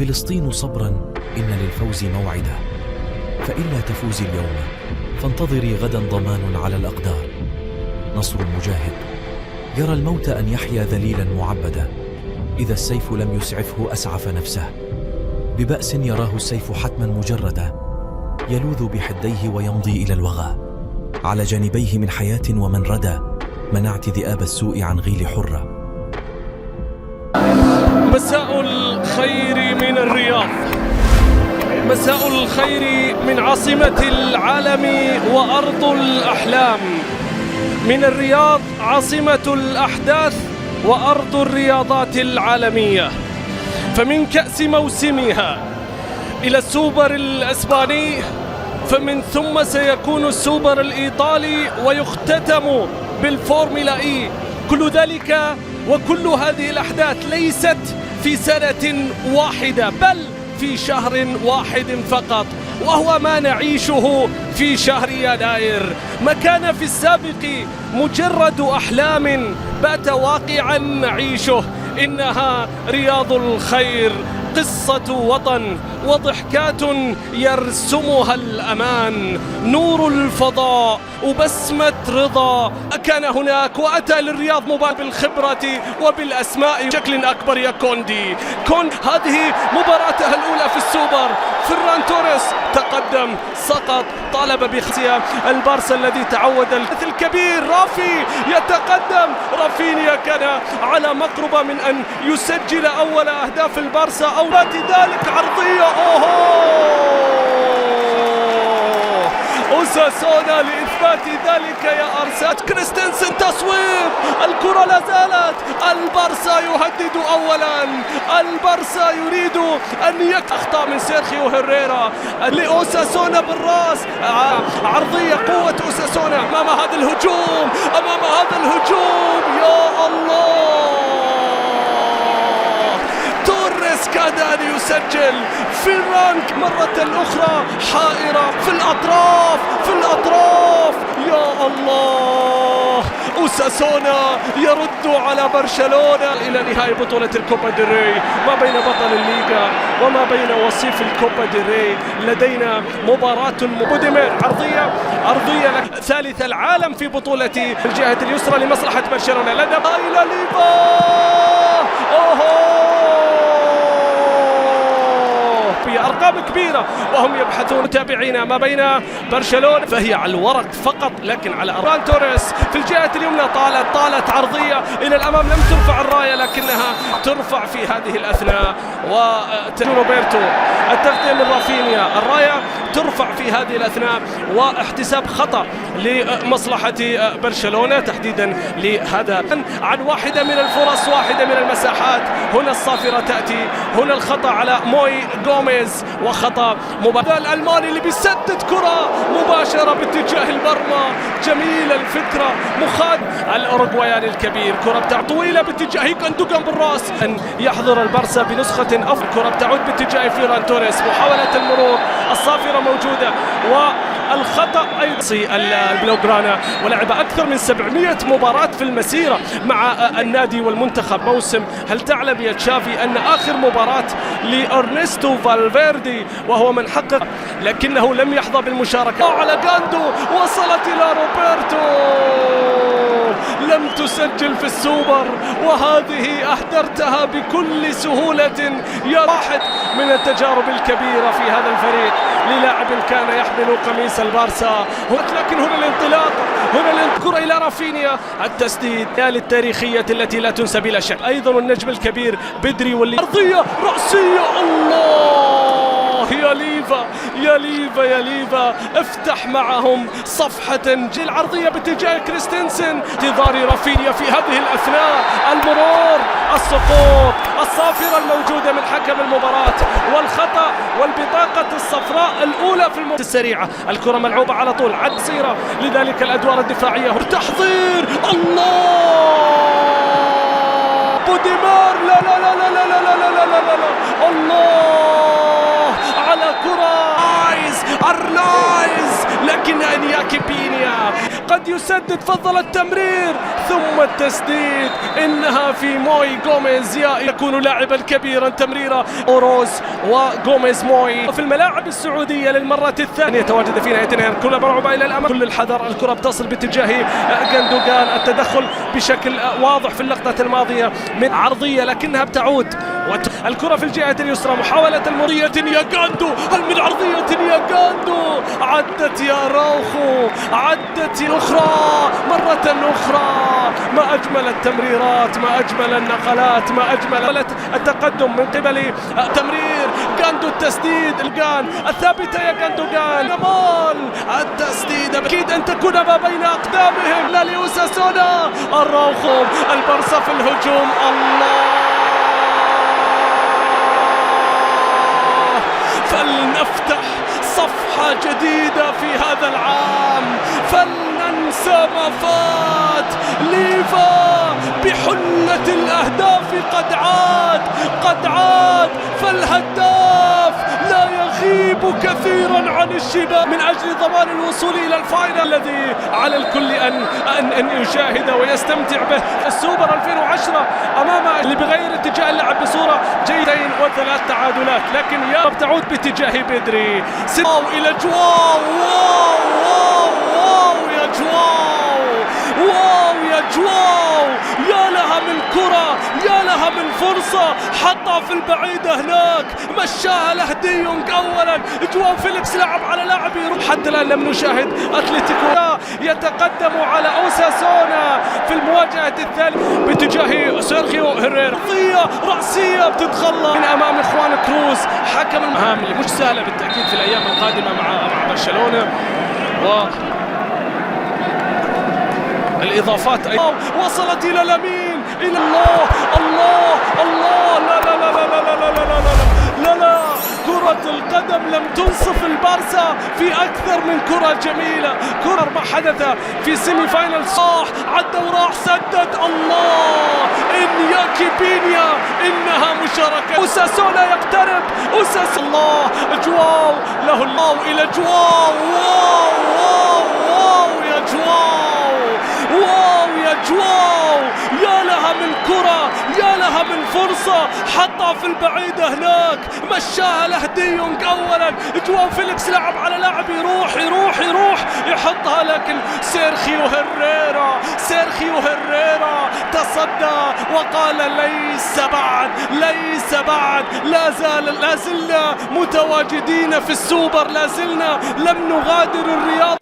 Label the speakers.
Speaker 1: فلسطين صبرا، إن للفوز موعدا، فإلا تفوزي اليوم فانتظري غدا ضمان على الأقدار. نصر المجاهد يرى الموت أن يحيا ذليلا معبدا، إذا السيف لم يسعفه أسعف نفسه، ببأس يراه السيف حتما مجردا، يلوذ بحديه ويمضي إلى الوغى، على جانبيه من حياة ومن ردى، منعت ذئاب السوء عن غيل حرة.
Speaker 2: مساء الخير من الرياض، مساء الخير من عاصمة العالم وأرض الأحلام، من الرياض عاصمة الأحداث وأرض الرياضات العالمية. فمن كأس موسمها إلى السوبر الإسباني، فمن ثم سيكون السوبر الإيطالي، ويختتم بالفورمولا إي. كل ذلك وكل هذه الأحداث ليست في سنة واحدة، بل في شهر واحد فقط، وهو ما نعيشه في شهر يناير. ما كان في السابق مجرد أحلام بات واقعا نعيشه. إنها رياض الخير، قصة وطن وضحكات يرسمها الأمان، نور الفضاء وبسمة رضا. كان هناك وأتى للرياض مباراة بالخبرة وبالأسماء بشكل أكبر يا كوندي. هذه مباراتها الأولى في السوبر. فران توريس تقدم، سقط، طالب بخسية البارسا الذي تعود الكبير. رافي يتقدم، رافينيا كان على مقربة من أن يسجل أول أهداف البارسا، أو ذلك عرضية أوساسونا لإثبات ذلك يا أرسات. كريستنسن تصويب، الكرة لا زالت. البارسا يهدد أولا، البارسا يريد أن أخطأ من سيرخيو هيريرا لأوساسونا بالرأس. عرضية قوة أوساسونا أمام هذا الهجوم، أمام هذا الهجوم. يا الله، كاد أن يسجل. فرانك مرة أخرى حائرة في الأطراف، في الأطراف. يا الله، أوساسونا يرد على برشلونة إلى نهاية بطولة الكوبا ديل ري. ما بين بطل الليغا وما بين وصيف الكوبا ديل ري لدينا مباراة بوديمير. عرضية ثالث العالم في بطولة الجهة اليسرى لمصلحة برشلونة لدى إلى ليفا. أرقام كبيرة وهم يبحثون. متابعينا ما بين برشلونة فهي على الورق فقط، لكن على فران توريس في الجهة اليمنى طالت عرضية إلى الأمام، لم ترفع الراية لكنها ترفع في هذه الأثناء. روبرتو التغطية من رافينيا، الراية ترفع في هذه الأثناء، واحتساب خطأ لمصلحة برشلونة تحديدا لهذا عن واحدة من الفرص، واحدة من المساحات. هنا الصافرة تأتي، هنا الخطأ على موي غوميز، وخطأ مباشر الألماني اللي بيسدد كرة مباشرة باتجاه المرمى. جميلة الفكرة، مخاد الأوروغواياني الكبير. كرة طويلة باتجاه جندوجان بالراس. أن يحضر البارسا بنسخة أفضل. كرة بتعود باتجاه فيران توريس، محاولة المرور، الصافرة موجودة، والخطأ أيضا. البلوغرانا ولعب أكثر من 700 مباراة في المسيرة مع النادي والمنتخب موسم. هل تعلم يا تشافي أن آخر مباراة لأرنستو فالفيردي وهو من حقق، لكنه لم يحظى بالمشاركة على جاندو، وصلت إلى روبرتو، لم تسجل في السوبر، وهذه أهدرتها بكل سهولة. يا واحد من التجارب الكبيرة في هذا الفريق للاعب كان يحمل قميص البارسا، لكن هنا الانطلاق، هنا الكرة إلى رافينيا، التسديد التاريخية التي لا تنسى بلا شك. أيضا النجم الكبير بدري، واللي أرضية رأسية. الله، يا ليفا يا ليفا يا ليفا، افتح معهم صفحة. العرضية باتجاه كريستنسن، انتظار رافينيا في هذه الأثناء، المرور، السقوط، الصافرة الموجودة من حكم المباراة، والخطأ والبطاقة الصفراء الأولى في المباراة السريعة. الكرة ملعوبة على طول عصيرة، لذلك الأدوار الدفاعية. تحضير، الله، بوديمار، لا لا لا لا لا لا لا لا لا لا، الله، على كرة أرنايز، لكن أنياكي بينيا قد يسدد. فضل التمرير، ثم التسديد، إنها في موي غوميز يكون لاعبا كبيرا. تمريرة أوروز وغوميز موي في الملاعب السعودية للمرة الثانية تواجد في نهاية الكرة مرعوبة إلى الأمام، كل الحذر، الكرة بتصل باتجاه غندوغان، التدخل بشكل واضح في اللقطة الماضية من عرضية لكنها بتعود، الكرة في الجهة اليسرى، محاولة المرية يا غاندو، هل من عرضية يا غاندو، عدت يا راوخو، عدت أخرى مرة أخرى. ما أجمل التمريرات، ما أجمل النقلات، ما أجمل التقدم من قبل تمرير غاندو، التسديد الجان الثابتة يا غاندوغان، جمال التسديد أكيد أن تكون ما بين أقدامهم لا لأوساسونا. الراوخو، البرصة في الهجوم، الله، فلنفتح صفحة جديدة في هذا العام، فلننسى ما فات. ليفا بحلة الأهداف قد عاد، فالهداف لا يغيب كثيرا عن الشباب من أجل ضمان الوصول إلى الفاينل الذي على الكل أن يشاهد ويستمتع به. السوبر 2010 أمام اللي بغير اتجاه اللعب بصورة جيدين وثلاث تعادلات، لكن يا بتعود باتجاه بدري، واو إلى جواو، واو يا جواو، واو يا جواو، يا لها من كرة، يا لها من فرصة، حطها في البعيدة هناك، مشاها لهديونج أولا، جواو فيليكس لعب على لاعب يروح. حتى الآن لم نشاهد أتلتيكو يتقدم على أوساسونا في المواجهة الثالثة باتجاه سيرخيو هيريرا، رأسية بتتخلى من أمام إخوان كروز، حكم المهام اللي مش سهلة بالتأكيد في الأيام القادمة مع برشلونة. الإضافات وصلت إلى لامين، إلى الله، لا كرة القدم لم تنصف البارسا في أكثر من كرة جميلة. كرة ما حدث في سيمي فاينل، صاح عدى وراح سدد، الله، إنياكي بينيا، إنها مشاركة. أوساسونا يقترب، الله، جواو له الله إلى جواو، واو يا جواو، واو يا جواو، يا لها من كرة، يا لها من فرصة، حطها في البعيدة هناك، مشاها لهديونج أولا، جواو فيليكس لعب على لاعب يروح يحطها، لكن سيرخيو هيريرا تصدى وقال ليس بعد، لا زلنا متواجدين في السوبر، لا زلنا لم نغادر الرياض.